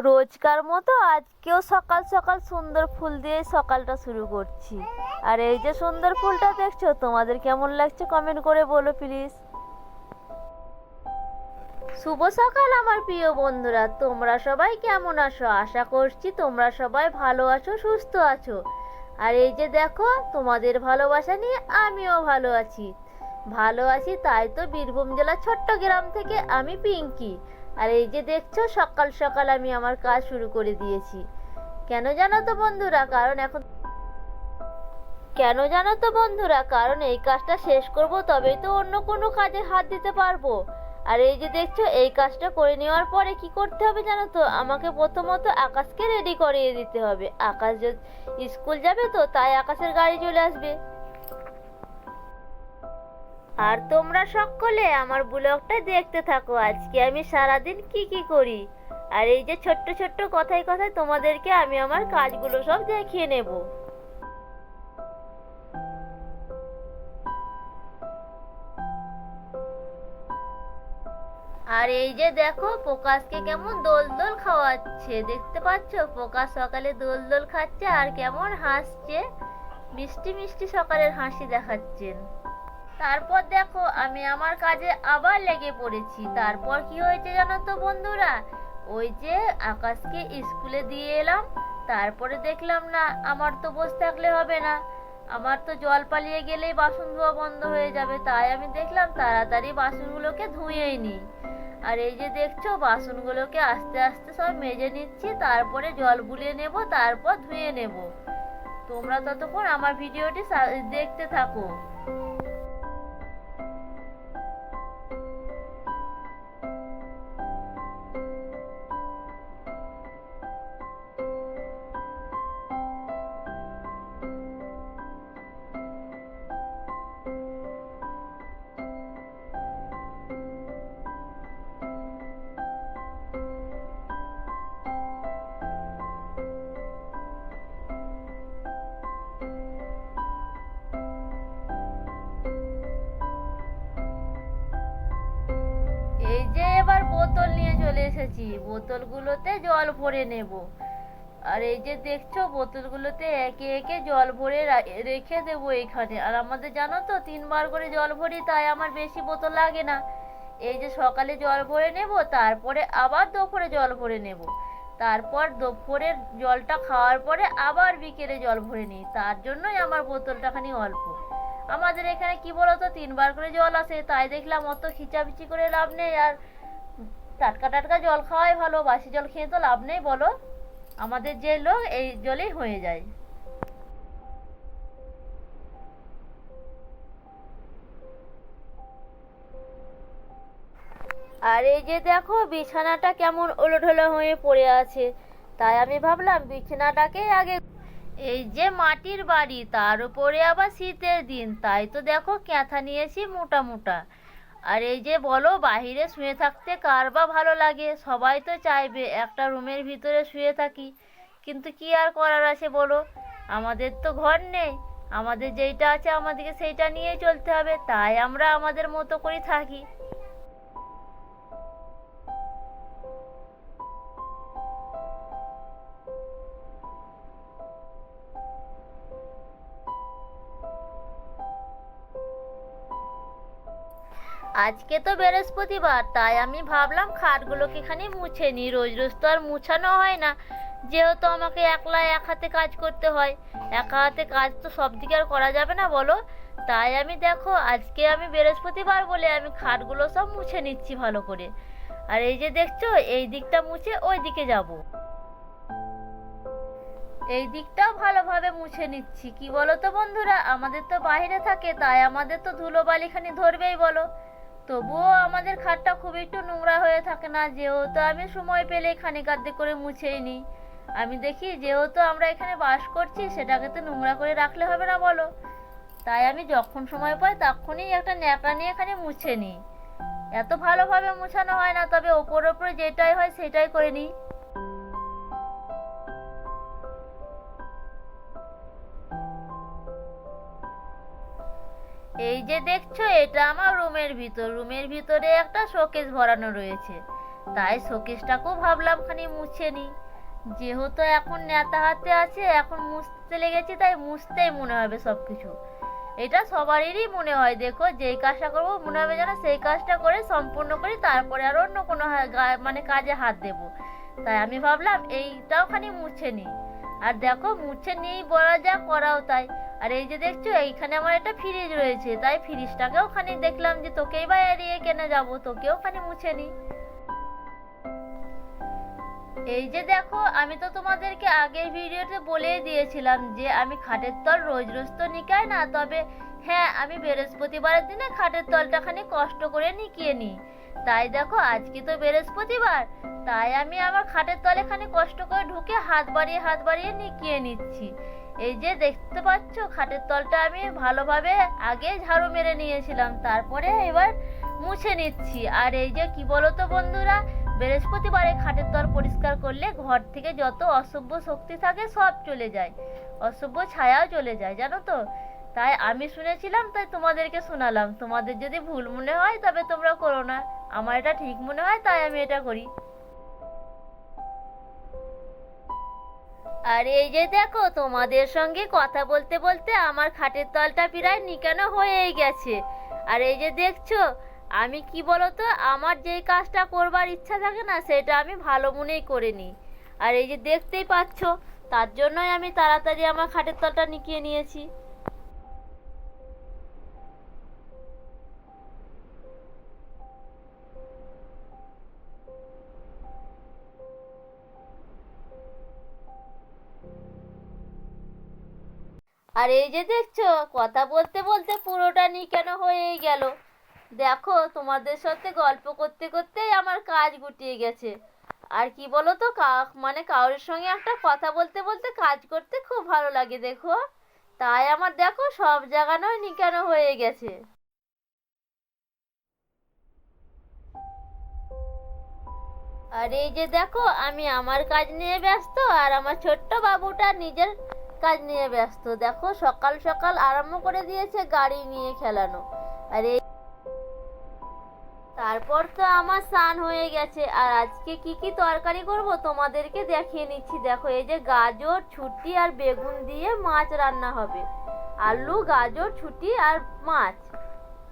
রোজকার মতো আজকেও সকাল সকাল সুন্দর ফুল দিয়ে সকালটা শুরু করছি। আর এই যে সুন্দর ফুলটা দেখছো, তোমাদের কেমন লাগছে কমেন্ট করে বলো প্লিজ। শুভ সকাল আমার প্রিয় বন্ধুরা, তোমরা সবাই কেমন আছো? আশা করছি তোমরা সবাই ভালো আছো, সুস্থ আছো। আর এই যে দেখো, তোমাদের ভালোবাসা নিয়ে আমিও ভালো আছি। তাই তো বীরভূম জেলার ছোট্ট গ্রাম থেকে আমি পিঙ্কি। আর এই যে দেখছো, সকাল সকাল আমি আমার কাজ শুরু করে দিয়েছি। কেন জানো তো বন্ধুরা? কারণ এই কাজটা শেষ করব, তবেই তো অন্য কোনো কাজে হাত দিতে পারবো। আর এই যে দেখছো, এই কাজটা করে নেওয়ার পরে কি করতে হবে জানো তো? আমাকে প্রথমত আকাশকে রেডি করিয়ে দিতে হবে। আকাশ স্কুল যাবে, তো তাই আকাশের গাড়ি চলে আসবে। আর তোমরা সকলে আমার ব্লগটা দেখতে থাকো, আজকে আমি সারাদিন কি কি করি। আর এই যে ছোট্ট ছোট্ট কথায় কথায় তোমাদেরকে আমি আমার কাজগুলো সব দেখিয়ে নেব। আর এই যে দেখো, প্রকাশকে কেমন দোল দোল খাওয়াচ্ছে, দেখতে পাচ্ছ? প্রকাশ সকালে দোল দোল খাচ্ছে আর কেমন হাসছে, মিষ্টি মিষ্টি সকালের হাসি দেখাচ্ছেন। তারপর দেখো, আমি আমার কাজে আবার লেগে পড়েছি। তারপর কি হয়েছে জানো তো বন্ধুরা? ওই যে আকাশকে স্কুলে দিয়ে এলাম, তারপরে দেখলাম না, আমার তো বসে থাকলে হবে না, আমার তো জল পালিয়ে গেলেই বাসন ধোয়া বন্ধ হয়ে যাবে। তাই আমি দেখলাম তাড়াতাড়ি বাসনগুলোকে ধুয়েই নিই। আর এই যে দেখছো, বাসনগুলোকে আস্তে আস্তে সব মেজে নিচ্ছি, তারপরে জল বুলিয়ে নেব, তারপর ধুয়ে নেব। তোমরা ততক্ষণ আমার ভিডিওটি দেখতে থাকো। এই যে এবার বোতল নিয়ে চলে এসেছি, বোতলগুলোতে জল ভরে নেব। আর এই যে দেখছো, বোতলগুলোতে একে একে জল ভরে রেখে দেবো এখানে। আর আমাদের জানো তো 3বার করে জল ভরি, তাই আমার বেশি বোতল লাগে না। এই যে সকালে জল ভরে নেব, তারপরে আবার দুপুরে জল ভরে নেব, তারপর দুপুরের জলটা খাওয়ার পরে আবার বিকেলে জল ভরে নিই। তার জন্যই আমার বোতলটা খানি অল্প। আমাদের এখানে কি বলতো, 3বার করে জল আসে, তাই দেখলাম অত খিচাপিচি করে লাভ নেই। আর টাটকা টাটকা জল খাওয়াই ভালো, বাসি জল খেয়ে তো লাভ নেই বলো। আমাদের যে লোক, এই জলেই হয়ে যায়। আর এই যে দেখো, বিছানাটা কেমন ওলটহলো হয়ে পড়ে আছে, তাই আমি ভাবলাম বিছানাটাকে আগে। এই যে মাটির বাড়ি, তার উপরে আবার শীতের দিন, তাই তো দেখো ক্যাথা নিয়েছি মোটা মোটা। আর এই যে বলো, বাহিরে শুয়ে থাকতে কার বা ভালো লাগে? সবাই তো চাইবে একটা রুমের ভিতরে শুয়ে থাকি, কিন্তু কি আর করার আছে বলো? আমাদের তো ঘর নেই, আমাদের যেইটা আছে আমাদেরকে সেইটা নিয়েই চলতে হবে, তাই আমরা আমাদের মতো করে থাকি। আজকে তো বৃহস্পতিবার, তাই আমি ভাবলাম খাটগুলোকে খানি মুছে নিই। রোজ রোজ তো আর মুছানো হয় না, যেহেতু আমাকে একলা এক হাতে কাজ করতে হয়। একা হাতে কাজ তো সব দিকে আর করা যাবে না বলো। তাই আমি দেখো, আজকে আমি বৃহস্পতিবার বলে আমি খাটগুলো সব মুছে নিচ্ছি ভালো করে। আর এই যে দেখছো, এই দিকটা মুছে ওই দিকে যাব, এই দিকটাও ভালোভাবে মুছে নিচ্ছি। কি বলো তো বন্ধুরা, আমাদের তো বাইরে থাকে, তাই আমাদের তো ধুলো বালিখানি ধরবেই বলো। তবুও আমাদের খাটটা খুব একটু নোংরা হয়ে থাকে না, যেহেতু আমি সময় পেলে খানিক আধটু করে মুছেই নিই। আমি দেখি, যেহেতু আমরা এখানে বাস করছি, সেটাকে তো নোংরা করে রাখলে হবে না বলো। তাই আমি যখন সময় পাই তখনই একটা ন্যাকড়া নিয়ে এখানে মুছে নিই। এত ভালোভাবে মুছানো হয় না, তবে ওপর ওপরে যেটাই হয় সেটাই করে নিই। এই যে দেখছো, এটা আমার রুমের ভিতরে একটা শোকেস ভরানো রয়েছে। তাই শোকেসটাকেও ভাবলাম খানি মুছে নিই। যেহেতু এখন নেতা হাতে আছে, এখন মুছতে লেগেছি, তাই মুছতেই মনে হবে সবকিছু। এটা সবারই মনে হয়, দেখো যেই কাজটা করবো মনে হবে যেন সেই কাজটা করে সম্পূর্ণ করি, তারপরে আর অন্য কোনো মানে কাজে হাত দেব। তাই আমি ভাবলাম এইটাও খানি মুছে নিই। আর দেখো মুছে নিয়েই বলা যা করাও তাই। আর এই যে দেখছো এইখানে আমার একটা ফ্রিজ রয়েছে, তাই ফ্রিজটাকেও খানি দেখলাম যে তোকেই বা এড়িয়ে কেনে যাবো, তোকেও খানি মুছে নিই। এই যে দেখো, আমি তো তোমাদেরকে আগের ভিডিওতে বলেই দিয়েছিলাম যে আমি খাটের তল রোজ রোজ তো নিকাই না, তবে হ্যাঁ আমি বৃহস্পতিবারের দিনে খাটের তলটা খানি কষ্ট করে নিকিয়ে নিই। তাই দেখো আজকে তো বৃহস্পতিবার, তাই আমি আমার খাটের তলে খানি কষ্ট করে ঢুকে হাত বাড়িয়ে নিকিয়ে নিচ্ছি। এই যে দেখতে পাচ্ছ খাটের তলটা আমি ভালোভাবে আগে ঝাড়ু মেরে নিয়েছিলাম, তারপরে এবার মুছে নিচ্ছি। আর এই যে কি বলতো বন্ধুরা, বৃহস্পতিবারে খাটের তল পরিষ্কার করলে ঘর থেকে যত অশুভ শক্তি থাকে সব চলে যায়, অশুভ ছায়াও চলে যায়, জানো তো। তাই আমি শুনেছিলাম, তাই তোমাদেরকে শোনালাম। তোমাদের যদি ভুল মনে হয় তবে তোমরা করো না, আমার এটা ঠিক মনে হয় তাই আমি এটা করি। আর এই যে দেখো তোমাদের সঙ্গে কথা বলতে বলতে আমার খাটের তলটা প্রায় নিকানো হয়েই গেছে। আর এই যে দেখছো, আমি কি বলতো, আমার যেই কাজটা করবার ইচ্ছা থাকে না সেটা আমি ভালো মনেই করে নিই। আর এই যে দেখতেই পাচ্ছ, তার জন্যই আমি তাড়াতাড়ি আমার খাটের তলটা নিকিয়ে নিয়েছি। আর এই যে দেখছো কথা বলতে বলতে পুরোটা নিকানো হয়েই গেল। দেখো তোমাদের সাথে গল্প করতে করতেই আমার কাজ গুটিয়ে গেছে। আর কি বলো তো, মানে কারোর সঙ্গে একটা কথা বলতে বলতে কাজ করতে খুব ভালো লাগে দেখো। তাই আমার দেখো সব জায়গানোই নিকানো হয়ে গেছে। আর এই যে দেখো আমি আমার কাজ নিয়ে ব্যস্ত, আর আমার ছোট্ট বাবুটা নিজের কাজ নিয়ে ব্যস্ত। দেখো সকাল সকাল আরম্ভ করে দিয়েছে গাড়ি নিয়ে খেলানো। আর এই তারপর তো আমার স্নান হয়ে গেছে। আর আজকে কি কি তরকারি করব তোমাদেরকে দেখিয়ে নিচ্ছি। দেখো এই যে গাজর, ছুটি আর বেগুন দিয়ে মাছ রান্না হবে। আলু, গাজর, ছুটি আর মাছ,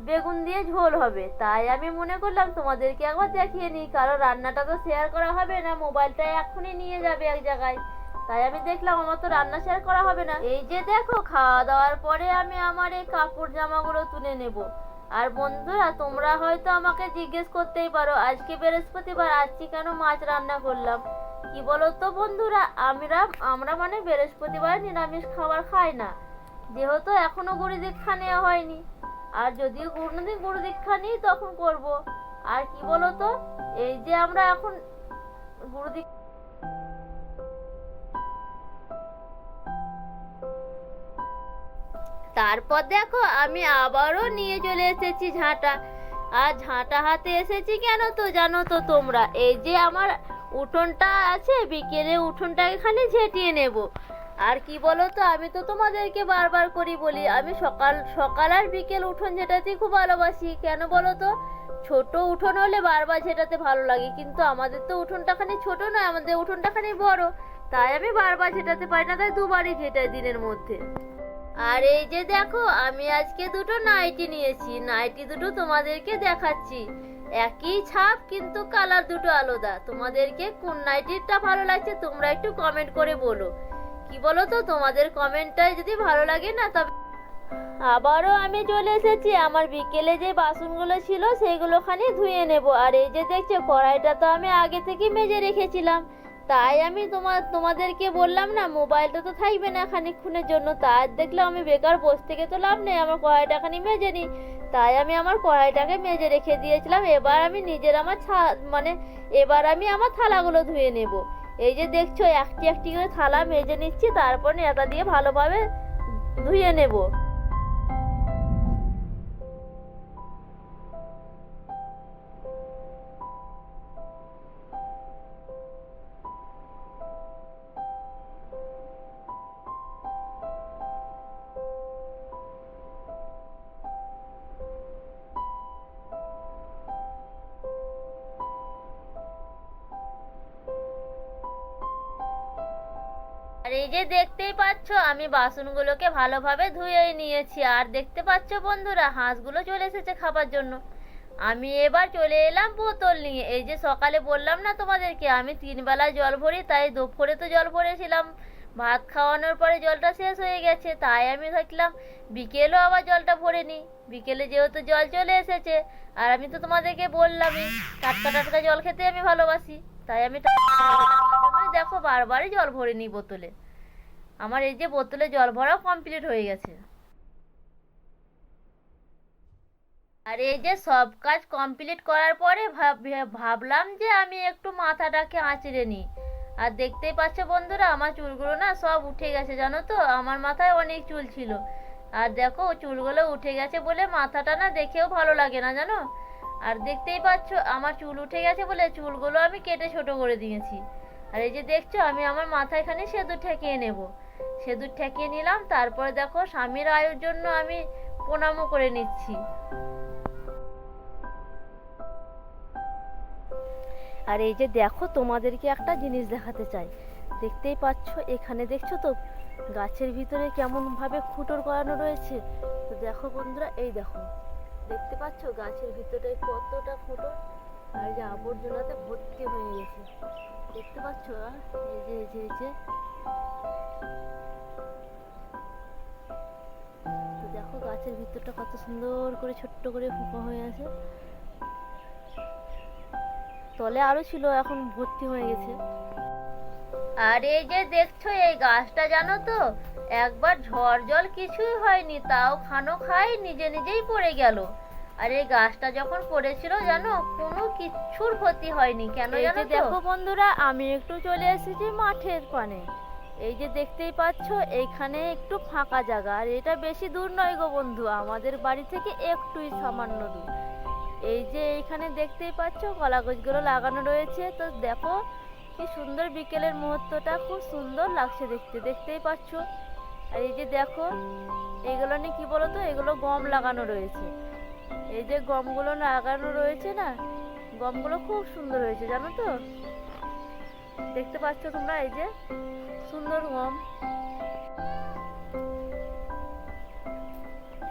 বেগুন দিয়ে ঝোল হবে। তাই আমি মনে করলাম তোমাদেরকে একবার দেখিয়ে নিই, কারণ রান্নাটা তো শেয়ার করা হবে না, মোবাইলটা এক্ষুনি নিয়ে যাবে এক জায়গায়। তাই আমি দেখলাম আমার তো রান্না শেয়ার করা হবে না। এই যে দেখো খাওয়া দাওয়ার পরে আমি আমার এই কাপড় জামাগুলো তুলে নেব। আর বন্ধুরা তোমরা হয়তো আমাকে জিজ্ঞেস করতেই পারো আজকে বৃহস্পতিবার আজকে কেন মাছ রান্না করলাম। কি বলো তো বন্ধুরা, আমরা মানে বৃহস্পতিবার নিরামিষ খাবার খাই না, যেহেতু এখনো গুরু দীক্ষা নেওয়া হয়নি। আর যদিও কোনোদিন গুরু দীক্ষা নিই তখন করব। আর কি বলো তো, এই যে আমরা এখন গুরু দীক্ষা, তারপর দেখো আমি আবারও নিয়ে চলে এসেছি ঝাঁটা। আর ঝাঁটা হাতে এসেছি কেন তো জানো তো তোমরা, এই যে আমার উঠোনটা আছে, বিকেলে উঠোনটাকে খালি ঝেঁটিয়ে নেব। আর কি বলো তো, আমি তো তোমাদেরকে বারবার করি বলি আমি সকাল সকাল আর বিকেল উঠোন ঝেঁটাতে খুব ভালোবাসি। কেন বলো তো, ছোট উঠোন হলে বারবার ঝেঁটাতে ভালো লাগে, কিন্তু আমাদের তো উঠোনটা খানি ছোট নয়, আমাদের উঠোনটা খানি বড়, তাই আমি বারবার ঝেঁটাতে পারি না, তাই দুবারই ঝেঁটাই দিনের মধ্যে। আর এই যে দেখো আমি আজকে দুটো নাইটি নিয়েছি, নাইটি দুটো তোমাদেরকে দেখাচ্ছি। একই ছাপ কিন্তু কালার দুটো আলাদা। তোমাদেরকে কোন নাইটিটা ভালো লাগছে তোমরা একটু কমেন্ট করে বলো। কি বলো তো, তোমাদের কমেন্টটাই যদি ভালো লাগে না, তবে আবারও আমি চলে এসেছি আমার বিকেলে যে বাসনগুলো ছিল সেগুলো খানি ধুয়ে নেব। আর এই যে দেখছো কড়াইটা তো আমি আগে থেকে মেজে রেখেছিলাম, তাই আমি তোমাদেরকে বললাম না মোবাইলটা তো থাকবে না খানিকক্ষণের জন্য, তাই দেখলাম আমি বেকার বসে থেকে তো লাভ নেই, আমার কড়াইটা খানি মেজে নিই। তাই আমি আমার কড়াইটাকে মেজে রেখে দিয়েছিলাম। এবার আমি আমার থালাগুলো ধুয়ে নেব। এই যে দেখছো একটি একটি করে থালা মেজে নিচ্ছি, তারপর এটা দিয়ে ভালোভাবে ধুয়ে নেব। আর এই যে দেখতেই পাচ্ছ আমি বাসনগুলোকে ভালোভাবে ধুয়েই নিয়েছি। আর দেখতে পাচ্ছ বন্ধুরা হাঁসগুলো চলে এসেছে খাবার জন্য। আমি এবার চলে এলাম বোতল নিয়ে। এই যে সকালে বললাম না তোমাদেরকে আমি 3 বেলা জল ভরি, তাই দুপুরে তো জল ভরেছিলাম, ভাত খাওয়ানোর পরে জলটা শেষ হয়ে গেছে, তাই আমি ভাবলাম বিকেলও আবার জলটা ভরে নিই। বিকেলে যেহেতু জল চলে এসেছে, আর আমি তো তোমাদেরকে বললামই টাটকা টাটকা জল খেতে আমি ভালোবাসি, তাই আমি দেখো বারবারই জল ভরে নিই বোতলে। আমার এই যে বোতলে জল ভরাও কমপ্লিট হয়ে গেছে। আর এই যে সব কাজ কমপ্লিট করার পরে ভাবলাম যে আমি একটু মাথাটাকে আঁচড়ে নিই। আর দেখতেই পাচ্ছ বন্ধুরা আমার চুলগুলো না সব উঠে গেছে, জানো তো আমার মাথায় অনেক চুল ছিল। আর দেখো চুলগুলো উঠে গেছে বলে মাথাটা না দেখেও ভালো লাগে না, জানো। আর দেখতেই পাচ্ছ আমার চুল উঠে গেছে বলে চুলগুলো আমি কেটে ছোট করে দিয়েছি। আর এই যে দেখছো আমি আমার মাথায় খানি সেঁদুর ঠেকিয়ে নেব। সেঁদুর ঠেকিয়ে নিলাম, তারপরে দেখো স্বামীর আয়ুর জন্য আমি প্রণামও করে নিচ্ছি। আর এই যে দেখো তোমাদেরকে একটা জিনিস দেখাতে চাই। দেখতেই পাচ্ছ এখানে দেখছো তো গাছের ভিতরে কেমন ভাবে খুঁটোর করানো রয়েছে। তো দেখো বন্ধুরা এই দেখো, দেখতে পাচ্ছ গাছের ভিতরে কতটা খুঁটো, আর যে আবর্জনাতে ভর্তি হয়ে গেছে। দেখতে পাচ্ছ এই যে এই যে এই যে তো দেখো গাছের ভিতরটা কত সুন্দর করে ছোট্ট করে ফুঁপা হয়ে আছে। তলে আরো ছিল, এখন ভর্তি হয়ে গেছে। আর এই যে দেখছো এই গাছটা জানো তো একবার ঝড় জল কিছুই হয়নি, তাও খানো খাই নিজে নিজেই পড়ে গেল। আর এই গাছটা যখন পড়েছিল জানো কোনো কিচ্ছুর ক্ষতি হয়নি, কেন জানো তো? দেখো বন্ধুরা আমি একটু চলে এসেছি মাঠের পানে। এই যে দেখতেই পাচ্ছ এইখানে একটু ফাঁকা জায়গা, আর এটা বেশি দূর নয় গো বন্ধু, আমাদের বাড়ি থেকে একটুই সামান্য দূর। এই যে এইখানে দেখতেই পাচ্ছ কলা গাছগুলো লাগানো রয়েছে। তো দেখো কি সুন্দর বিকেলের মুহূর্তটা, খুব সুন্দর লাগছে দেখতে, দেখতেই পাচ্ছ। আর এই যে দেখো এইগুলো নিয়ে কি বলতো, এগুলো গম লাগানো রয়েছে। এই যে গমগুলো লাগানো রয়েছে না, গমগুলো খুব সুন্দর হয়েছে জানো তো, দেখতে পাচ্ছ তোমরা এই যে সুন্দর গম।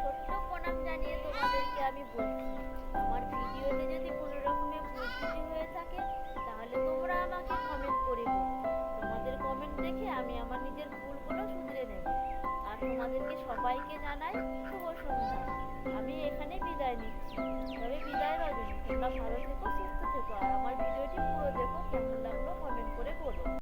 ছোট্ট প্রণাম জানিয়ে তোমাদেরকে আমি বলছি আমার ভিডিওতে যদি কোনো রকমের ভুল ত্রুটি হয়ে থাকে তাহলে তোমরা আমাকে কমেন্ট করে বলো। তোমাদের কমেন্ট দেখে আমি আমার নিজের ভুলগুলো শুধরে নেব। আর তোমাদেরকে সবাইকে জানাই শুভ সন্ধ্যা। আমি এখানে বিদায় নিচ্ছি, তবে বিদায় রজনী তোমরা ভালো থেকো, সুস্থ থেকো, আর আমার ভিডিওটি পুরো দেখো, কেমন লাগলো কমেন্ট করে